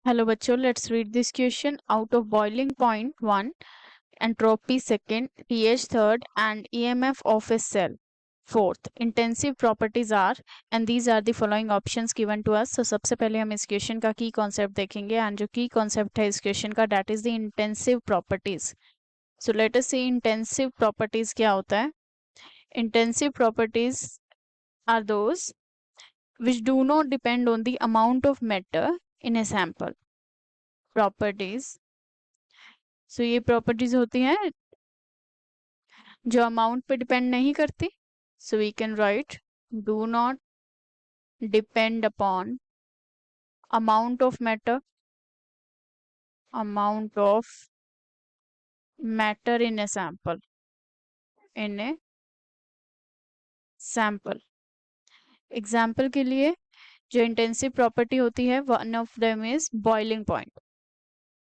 Hello बच्चों, let's read this question. Out of boiling point 1, entropy second, pH third and EMF of a cell fourth. Intensive properties are and these are the following options given to us. So सबसे पहले हम इस question का की concept देखेंगे and जो की concept है इस क्वेश्चन का that is the intensive properties. So let us see intensive properties क्या होता है. Intensive properties are those which do not depend on the amount of matter in a sample. Properties सो ये properties होती हैं जो अमाउंट पे depend नहीं करती. So we can write do not depend upon amount of matter in a sample. Example के लिए जो इंटेंसिव प्रॉपर्टी होती है one of them is boiling point.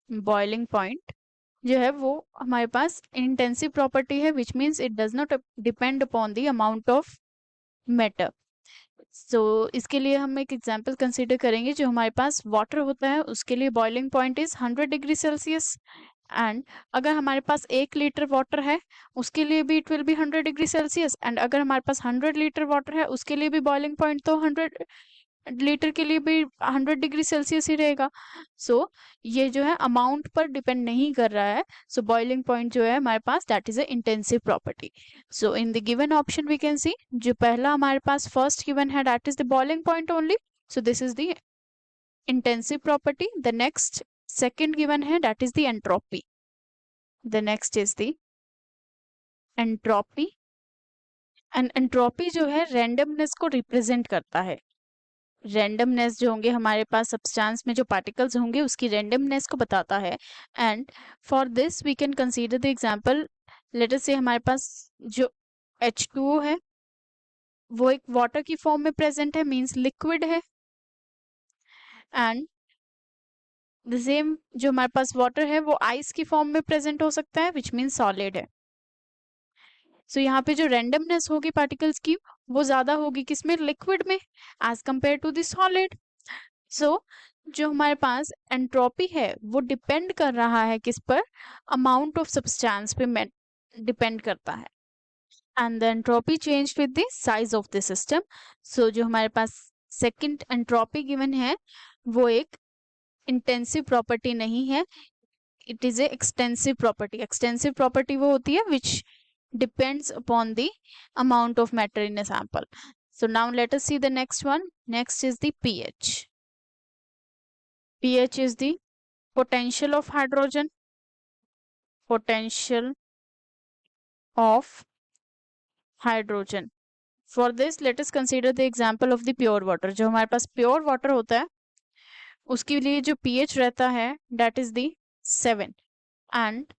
Boiling point जो है वो हमारे पास इंटेंसिव प्रॉपर्टी है which means it does not depend upon the amount of matter. So इसके लिए हम एक एग्जांपल कंसीडर करेंगे. जो हमारे पास वाटर होता है उसके लिए boiling point is 100 degree Celsius and अगर हमारे पास 1 लीटर वाटर है उसके लिए भी it will be 100 degree Celsius and अगर हमारे पास 100 लीटर वाटर है उसके लिए भी बॉइलिंग पॉइंट तो 100 लीटर के लिए भी 100 डिग्री सेल्सियस ही रहेगा. सो ये जो है अमाउंट पर डिपेंड नहीं कर रहा है. सो बॉइलिंग पॉइंट जो है हमारे पास that is a intensive property. So in the given option we can see जो पहला हमारे पास फर्स्ट गिवन है that is the boiling point only. So this is the intensive property. The next second given है that is the entropy. The next is the entropy and entropy जो है randomness को represent करता है. Randomness जो होंगे हमारे पास सब्सटेंस में जो पार्टिकल्स होंगे उसकी रैंडमनेस को बताता है. And for this we can consider the example. Let us say हमारे पास जो H2O है वो एक वाटर की फॉर्म में प्रेजेंट है मींस लिक्विड है एंड द सेम जो हमारे पास वाटर है वो आइस की फॉर्म में प्रेजेंट हो सकता है विच मीन्स सॉलिड है. सो यहाँ पे जो रैंडमनेस होगी पार्टिकल्स की वो ज्यादा होगी किसमें लिक्विड में as compare to the solid. So जो हमारे पास एंट्रोपी है वो डिपेंड कर रहा है किस पर अमाउंट ऑफ सब्सटेंस पे डिपेंड करता है and the entropy change with the size of the system. So जो हमारे पास सेकंड एंट्रोपी गिवन है वो एक इंटेंसिव प्रॉपर्टी नहीं है. It is a extensive property. Extensive property वो होती है विच depends upon the amount of matter in a sample. So now let us see the next one. Next is the pH. pH is the potential of hydrogen. Potential of hydrogen. For this let us consider the example of the pure water. जो हमारे पास pure water होता है उसके लिए जो pH रहता है that is the 7 and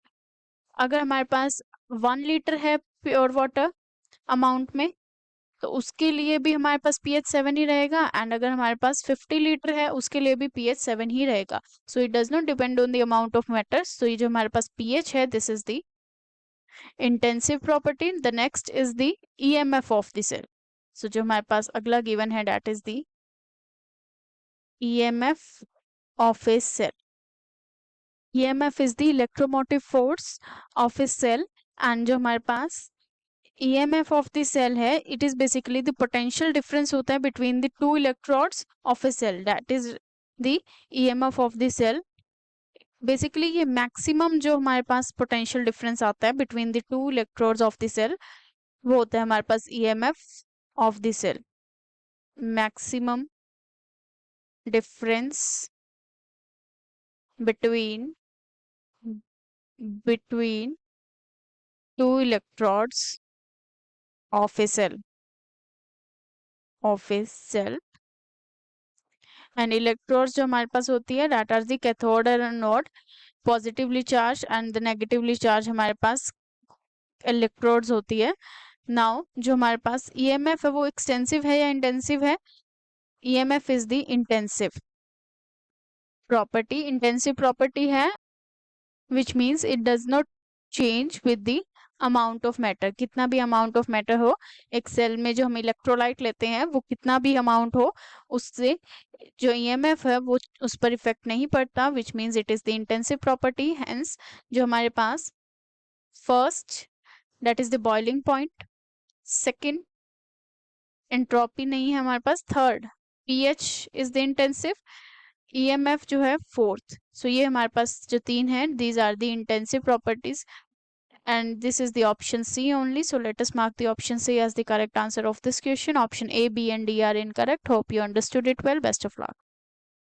अगर हमारे पास 1 लीटर है प्योर वाटर अमाउंट में तो उसके लिए भी हमारे पास pH 7 ही रहेगा एंड अगर हमारे पास 50 लीटर है उसके लिए भी pH 7 ही रहेगा. So it does not depend on the amount of matter. So ये जो हमारे पास pH है this is the intensive property. The next is the EMF of the cell. So जो हमारे पास अगला गिवन है that is the EMF of a cell. EMF is the electromotive force of a cell and जो हमारे पास EMF of the cell है it is basically the potential difference होता है between the two electrodes of a cell. That is the EMF of the cell. Basically ये maximum जो हमारे पास पोटेंशियल डिफरेंस आता है between the two electrodes of the cell वो होता है हमारे पास EMF of the cell. Maximum difference between two electrodes of a cell and electrodes जो हमारे पास होती है that are the cathode and anode. Positively charge and the negatively charge हमारे पास इलेक्ट्रोड्स होती है. नाउ जो हमारे पास EMF है वो एक्सटेंसिव है या इंटेंसिव है. EMF is the intensive property. Intensive property है which means it does not change with the amount of matter, कितना भी अमाउंट ऑफ मैटर हो, एक सेल में जो हम इलेक्ट्रोलाइट लेते हैं वो कितना भी अमाउंट हो, उससे जो ईएमएफ है वो उस पर इफेक्ट नहीं पड़ता, which means it is the intensive property. Hence जो हमारे पास first that is the boiling point, second entropy नहीं है हमारे पास, third pH is the intensive, EMF जो है फोर्थ। सो ये हमारे पास जो तीन है, these are the intensive properties and this is the option C only. So let us mark the option C as the correct answer of this question. Option A, B and D are incorrect. Hope you understood it well. Best of luck.